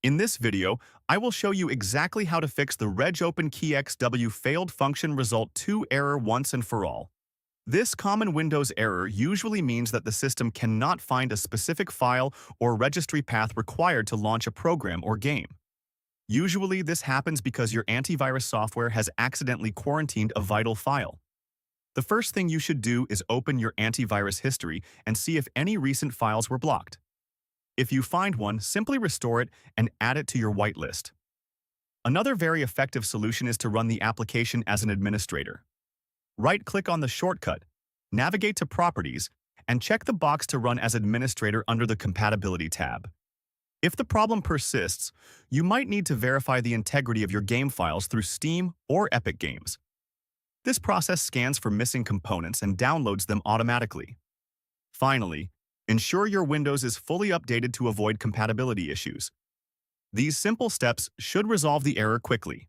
In this video, I will show you exactly how to fix the RegOpenKeyExW failed function result 2 error once and for all. This common Windows error usually means that the system cannot find a specific file or registry path required to launch a program or game. Usually, this happens because your antivirus software has accidentally quarantined a vital file. The first thing you should do is open your antivirus history and see if any recent files were blocked. If you find one, simply restore it and add it to your whitelist. Another very effective solution is to run the application as an administrator. Right-click on the shortcut, navigate to Properties, and check the box to run as administrator under the Compatibility tab. If the problem persists, you might need to verify the integrity of your game files through Steam or Epic Games. This process scans for missing components and downloads them automatically. Finally, ensure your Windows is fully updated to avoid compatibility issues. These simple steps should resolve the error quickly.